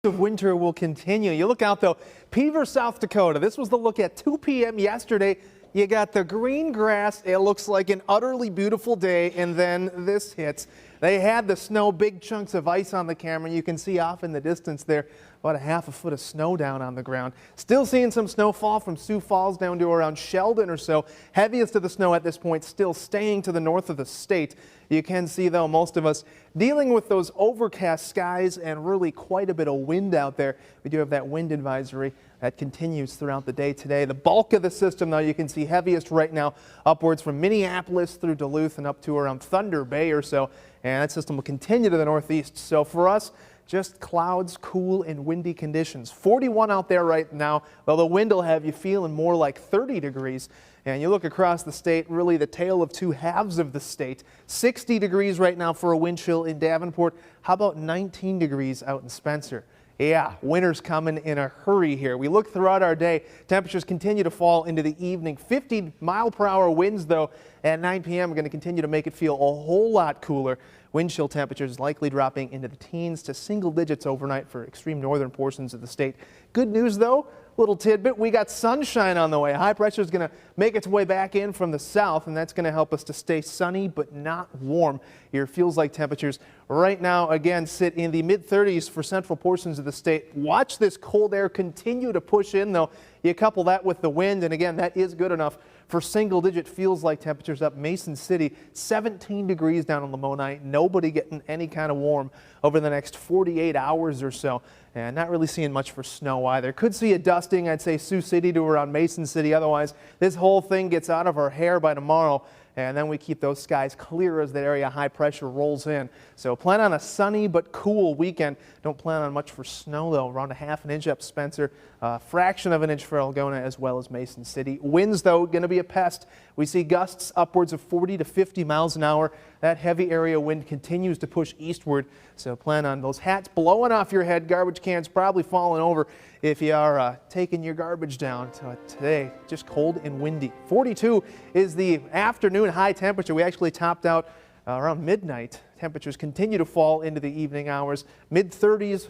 Of winter will continue. You look out though, Beaver, South Dakota. This was the look at 2 p.m. yesterday. You got the green grass. It looks like an utterly beautiful day, and then this hits. They had the snow, big chunks of ice on the camera. You can see off in the distance there about a half a foot of snow down on the ground. Still seeing some snowfall from Sioux Falls down to around Sheldon or so. Heaviest of the snow at this point still staying to the north of the state. You can see though most of us dealing with those overcast skies and really quite a bit of wind out there. We do have that wind advisory that continues throughout the day today. The bulk of the system though you can see heaviest right now upwards from Minneapolis through Duluth and up to around Thunder Bay or so. And that system will continue to the northeast. So for us, just clouds, cool and windy conditions. 41 out there right now, though the wind will have you feeling more like 30 degrees. And you look across the state, really the tale of two halves of the state. 60 degrees right now for a wind chill in Davenport. How about 19 degrees out in Spencer? Yeah, winter's coming in a hurry here. We look throughout our day. Temperatures continue to fall into the evening. 50-mile-per-hour winds, though, at 9 p.m. are going to continue to make it feel a whole lot cooler. Wind chill temperatures likely dropping into the teens to single digits overnight for extreme northern portions of the state. Good news, though. Little tidbit, we got sunshine on the way. High pressure is going to make its way back in from the south, and that's going to help us to stay sunny but not warm. Your feels like temperatures right now again sit in the mid-30s for central portions of the state. Watch this cold air continue to push in though. You couple that with the wind, and again that is good enough for single-digit feels like temperatures up Mason City, 17 degrees down in Lamoni. Nobody getting any kind of warm over the next 48 hours or so. And not really seeing much for snow either. Could see a dusting, I'd say Sioux City to around Mason City. Otherwise, this whole thing gets out of our hair by tomorrow. And then we keep those skies clear as that area high pressure rolls in. So plan on a sunny but cool weekend. Don't plan on much for snow though. Around a half an inch up Spencer, a fraction of an inch for Algona as well as Mason City. Winds though going to be a pest. We see gusts upwards of 40 to 50 miles an hour. That heavy area wind continues to push eastward. So plan on those hats blowing off your head. Garbage cans probably falling over if you are taking your garbage down. So today, just cold and windy. 42 is the afternoon high temperature. We actually topped out around midnight. Temperatures continue to fall into the evening hours. Mid-30s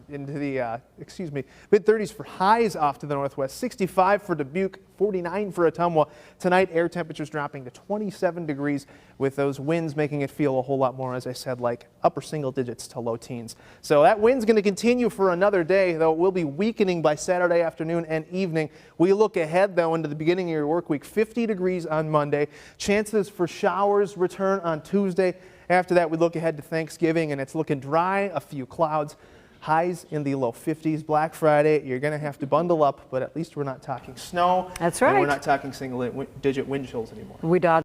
mid-30s for highs off to the northwest. 65 for Dubuque, 49 for Ottumwa. Tonight, air temperatures dropping to 27 degrees with those winds making it feel a whole lot more, as I said, like upper single digits to low teens. So that wind's going to continue for another day, though it will be weakening by Saturday afternoon and evening. We look ahead, though, into the beginning of your work week. 50 degrees on Monday. Chances for showers return on Tuesday. After that, we look ahead to Thanksgiving, and it's looking dry, a few clouds, highs in the low 50s. Black Friday, you're going to have to bundle up, but at least we're not talking snow. That's right. And we're not talking single-digit wind chills anymore. We dodged